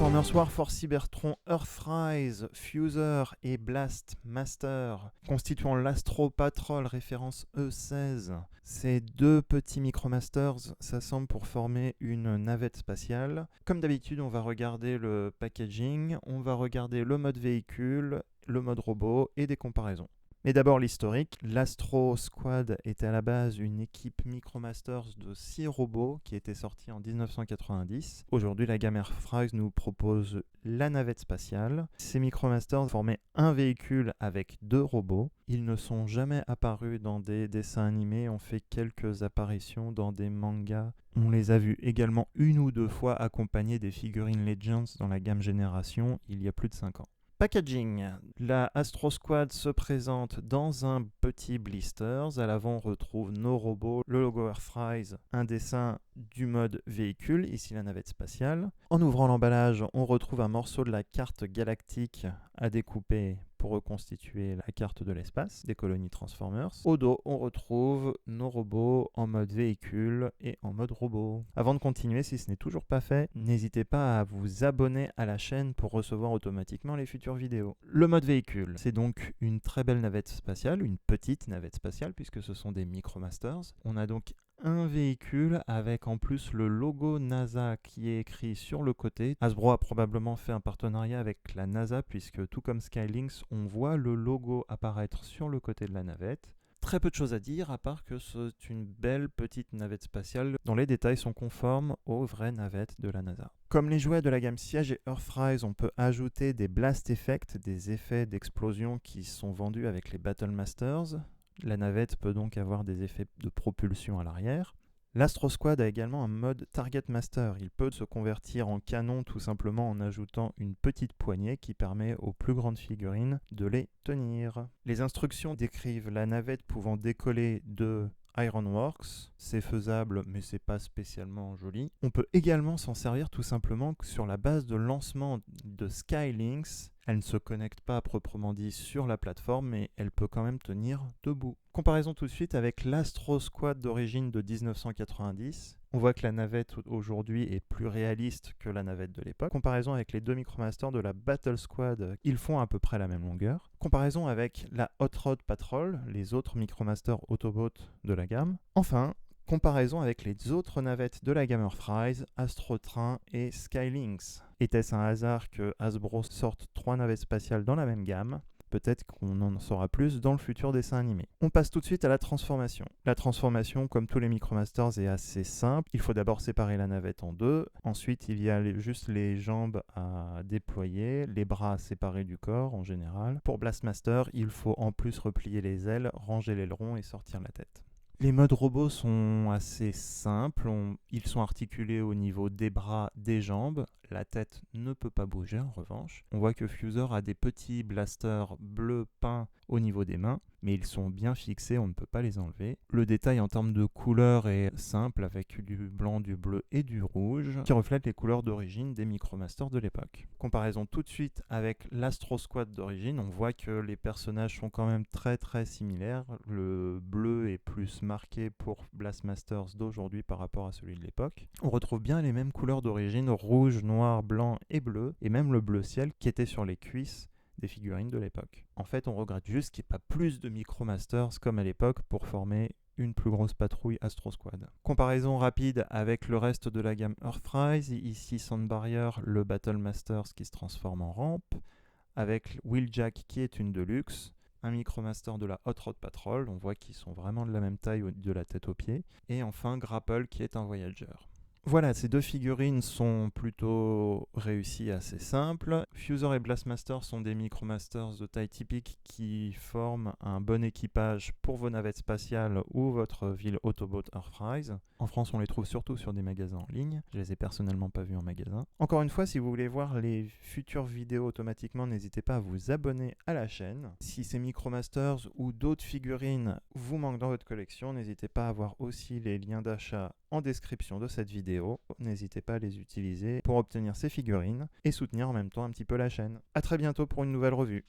Transformers War for Cybertron, Earthrise, Fuser et Blast Master, constituant l'Astro Patrol référence E16. Ces deux petits Micromasters s'assemblent pour former une navette spatiale. Comme d'habitude, on va regarder le packaging, on va regarder le mode véhicule, le mode robot et des comparaisons. Mais d'abord l'historique, l'Astro Squad était à la base une équipe Micromasters de 6 robots qui était sortie en 1990. Aujourd'hui, la gamme Earthrise nous propose la navette spatiale. Ces Micromasters formaient un véhicule avec 2 robots. Ils ne sont jamais apparus dans des dessins animés, ont fait quelques apparitions dans des mangas. On les a vus également une ou deux fois accompagnés des figurines Legends dans la gamme Génération il y a plus de 5 ans. Packaging. La Astro Squad se présente dans un petit blisters. À l'avant, on retrouve nos robots, le logo Earthrise, un dessin du mode véhicule, ici la navette spatiale. En ouvrant l'emballage, on retrouve un morceau de la carte galactique à découper pour reconstituer la carte de l'espace des colonies Transformers. Au dos, on retrouve nos robots en mode véhicule et en mode robot. Avant de continuer, si ce n'est toujours pas fait, n'hésitez pas à vous abonner à la chaîne pour recevoir automatiquement les futures vidéos. Le mode véhicule, c'est donc une très belle navette spatiale, une petite navette spatiale puisque ce sont des Micromasters. On a donc un véhicule avec en plus le logo NASA qui est écrit sur le côté. Hasbro a probablement fait un partenariat avec la NASA puisque tout comme Skylynx, on voit le logo apparaître sur le côté de la navette. Très peu de choses à dire à part que c'est une belle petite navette spatiale dont les détails sont conformes aux vraies navettes de la NASA. Comme les jouets de la gamme Siege et Earthrise, on peut ajouter des blast effects, des effets d'explosion qui sont vendus avec les Battle Masters. La navette peut donc avoir des effets de propulsion à l'arrière. L'Astro Squad a également un mode Target Master. Il peut se convertir en canon tout simplement en ajoutant une petite poignée qui permet aux plus grandes figurines de les tenir. Les instructions décrivent la navette pouvant décoller de Ironworks. C'est faisable mais c'est pas spécialement joli. On peut également s'en servir tout simplement sur la base de lancement de Skylynx. Elle ne se connecte pas à proprement dit sur la plateforme, mais elle peut quand même tenir debout. Comparaison tout de suite avec l'Astro Squad d'origine de 1990. On voit que la navette aujourd'hui est plus réaliste que la navette de l'époque. Comparaison avec les deux Micromasters de la Battle Squad, ils font à peu près la même longueur. Comparaison avec la Hot Rod Patrol, les autres Micromasters Autobots de la gamme. Enfin, comparaison avec les autres navettes de la gamme Earthrise, Astro Train et Skylynx. Était-ce un hasard que Hasbro sorte 3 navettes spatiales dans la même gamme ? Peut-être qu'on en saura plus dans le futur dessin animé. On passe tout de suite à la transformation. La transformation, comme tous les Micromasters, est assez simple. Il faut d'abord séparer la navette en deux. Ensuite, il y a juste les jambes à déployer, les bras séparés du corps en général. Pour Blastmaster, il faut en plus replier les ailes, ranger l'aileron et sortir la tête. Les modes robots sont assez simples, ils sont articulés au niveau des bras, des jambes. La tête ne peut pas bouger en revanche. On voit que Fuser a des petits blasters bleus peints au niveau des mains, mais ils sont bien fixés, on ne peut pas les enlever. Le détail en termes de couleurs est simple, avec du blanc, du bleu et du rouge, qui reflètent les couleurs d'origine des Micromasters de l'époque. Comparaison tout de suite avec l'Astro Squad d'origine, on voit que les personnages sont quand même très similaires. Le bleu est plus marqué pour Blastmasters d'aujourd'hui par rapport à celui de l'époque. On retrouve bien les mêmes couleurs d'origine, rouge, noir, blanc et bleu, et même le bleu ciel qui était sur les cuisses des figurines de l'époque. En fait, on regrette juste qu'il n'y ait pas plus de Micromasters comme à l'époque pour former une plus grosse patrouille Astro Squad. Comparaison rapide avec le reste de la gamme Earthrise, ici Sound Barrier, le Battle Masters qui se transforme en rampe, avec Wheeljack qui est une Deluxe, un Micromaster de la Hot Rod Patrol, on voit qu'ils sont vraiment de la même taille de la tête aux pieds, et enfin Grapple qui est un Voyager. Voilà, ces deux figurines sont plutôt réussies, assez simples. Fuser et Blastmaster sont des Micromasters de taille typique qui forment un bon équipage pour vos navettes spatiales ou votre ville Autobot Earthrise. En France, on les trouve surtout sur des magasins en ligne. Je les ai personnellement pas vus en magasin. Encore une fois, si vous voulez voir les futures vidéos automatiquement, n'hésitez pas à vous abonner à la chaîne. Si ces Micromasters ou d'autres figurines vous manquent dans votre collection, n'hésitez pas à voir aussi les liens d'achat en description de cette vidéo. N'hésitez pas à les utiliser pour obtenir ces figurines et soutenir en même temps un petit peu la chaîne. A très bientôt pour une nouvelle revue.